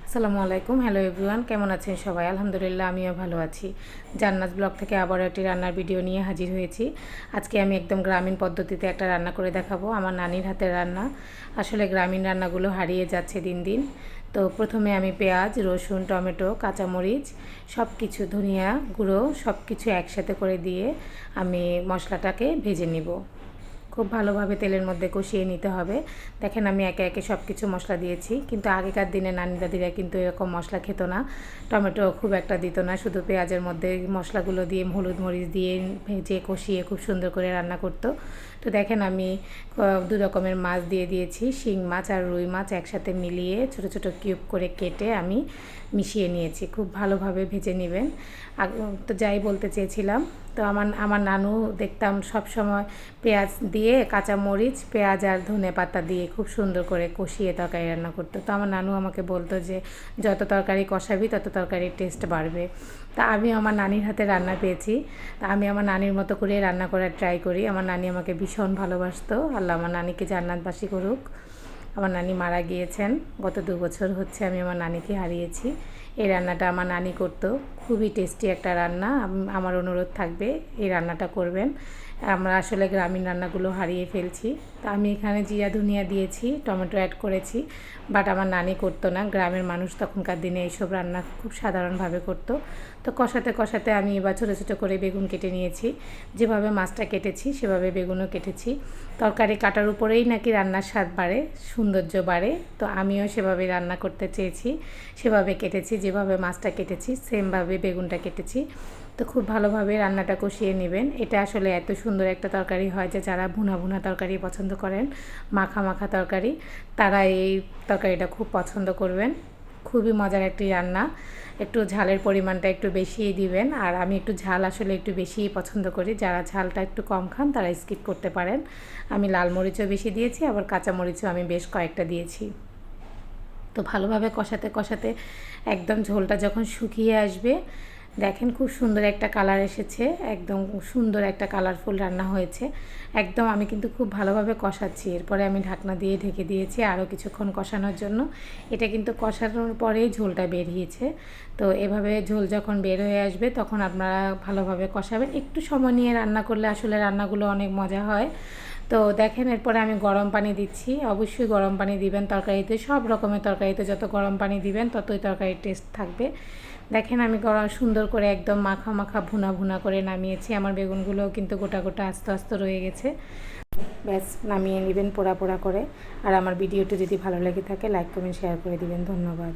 আসসালামু আলাইকুম। Hello everyone, কেমন আছেন সবাই? আলহামদুলিল্লাহ, আমিও ভালো আছি। জান্নাত ব্লগ থেকে আবার একটি রান্নার ভিডিও নিয়ে হাজির হয়েছি। আজকে আমি একদম গ্রামীণ পদ্ধতিতে একটা রান্না করে দেখাবো, আমার নানির হাতের রান্না। আসলে গ্রামীণ রান্নাগুলো হারিয়ে যাচ্ছে দিন দিন। তো প্রথমে আমি পেঁয়াজ, রসুন, টমেটো, কাঁচামরিচ সব কিছু, ধনিয়া গুঁড়ো সব কিছু একসাথে করে দিয়ে আমি মশলাটাকে ভেজে নিব। খুব ভালোভাবে তেলের মধ্যে কষিয়ে নিতে হবে। দেখেন আমি একে একে সব কিছু মশলা দিয়েছি, কিন্তু আগেকার দিনে নানি দাদিরা কিন্তু এরকম মশলা খেত না, টমেটো খুব একটা দিত না, শুধু পেঁয়াজের মধ্যে মশলাগুলো দিয়ে হলুদ মরিচ দিয়ে ভেজে কষিয়ে খুব সুন্দর করে রান্না করতো। তো দেখেন আমি দু রকমের মাছ দিয়ে দিয়েছি, শিং মাছ আর রুই মাছ একসাথে মিলিয়ে ছোট ছোট কিউব করে কেটে আমি মিশিয়ে নিয়েছি। খুব ভালোভাবে ভেজে নেবেন। তো যাই বলতে চেয়েছিলাম, তো আমার নানু দেখতাম সব সময় পেঁয়াজ দিয়ে, কাঁচামরিচ, পেঁয়াজ আর ধনে পাতা দিয়ে খুব সুন্দর করে কষিয়ে তরকারি রান্না করতো। তো আমার নানু আমাকে বলতো যে যত তরকারি কষাবি তত তরকারির টেস্ট বাড়বে। তা আমি আমার নানির হাতে রান্না পেয়েছি, তা আমি আমার নানির মতো করে রান্না করার ট্রাই করি। আমার নানি আমাকে ভীষণ ভালোবাসতো। আল্লাহ আমার নানিকে জান্নাতবাসী করুক। আমার নানি মারা গিয়েছেন, গত 2 বছর হচ্ছে আমি আমার নানিকে হারিয়েছি। এই রান্নাটা আমার নানি করতো, খুবই টেস্টি একটা রান্না। আমার অনুরোধ থাকবে এই রান্নাটা করবেন। আমরা আসলে গ্রামীণ রান্নাগুলো হারিয়ে ফেলছি। তা আমি এখানে জিরা ধনিয়া দিয়েছি, টমেটো অ্যাড করেছি, বাট আমার নানি করতো না। গ্রামের মানুষ তখনকার দিনে এইসব রান্না খুব সাধারণভাবে করতো। তো কষাতে কষাতে আমি এবার ছোটো ছোটো করে বেগুন কেটে নিয়েছি। যেভাবে মাছটা কেটেছি সেভাবে বেগুনও কেটেছি। তরকারি কাটার উপরেই নাকি রান্নার স্বাদ বাড়ে, সৌন্দর্য বাড়ে। তো আমিও সেভাবে রান্না করতে চেয়েছি, সেভাবে কেটেছি, যেভাবে মাছটা কেটেছি সেমভাবে বেগুনটা কেটেছি। তো খুব ভালোভাবে রান্নাটা কষিয়ে নেবেন। এটা আসলে এত সুন্দর একটা তরকারি হয় যে যারা ভুনা ভুনা তরকারি পছন্দ করেন, মাখা মাখা তরকারি, তারা এই তরকারিটা খুব পছন্দ করবেন। খুবই মজার একটি রান্না। একটু ঝালের পরিমাণটা একটু বেশিই দিবেন, আর আমি একটু ঝাল আসলে একটু বেশিই পছন্দ করি। যারা ঝালটা একটু কম খান তারা স্কিপ করতে পারেন। আমি লাল মরিচও বেশি দিয়েছি, আবার কাঁচা মরিচও আমি বেশ কয়েকটা দিয়েছি। তো ভালোভাবে কষাতে কষাতে একদম ঝোলটা যখন শুকিয়ে আসবে, দেখেন খুব সুন্দর একটা কালার এসেছে, একদম সুন্দর একটা কালারফুল রান্না হয়েছে। একদম আমি কিন্তু খুব ভালোভাবে কষাচ্ছি। এরপরে আমি ঢাকনা দিয়ে ঢেকে দিয়েছি আরও কিছুক্ষণ কষানোর জন্য। এটা কিন্তু কষানোর পরেই ঝোলটা বেরিয়েছে। তো এভাবে ঝোল যখন বের হয়ে আসবে তখন আপনারা ভালোভাবে কষাবেন। একটু সময় নিয়ে রান্না করলে আসলে রান্নাগুলো অনেক মজা হয়। তো দেখেন এরপরে আমি গরম পানি দিচ্ছি। অবশ্যই গরম পানি দিবেন তরকারিতে, সব রকমের তরকারিতে যত গরম পানি দিবেন ততই তরকারির টেস্ট থাকবে। দেখেন আমি সুন্দর করে একদম মাখা মাখা ভুনা ভুনা করে নামিয়েছি। আমার বেগুনগুলোও কিন্তু গোটা গোটা আস্তে আস্তে রয়ে গেছে। ব্যাস নামিয়ে নেবেন পোড়া পোড়া করে। আর আমার ভিডিওটি যদি ভালো লেগে থাকে লাইক কমেন্ট শেয়ার করে দিবেন। ধন্যবাদ।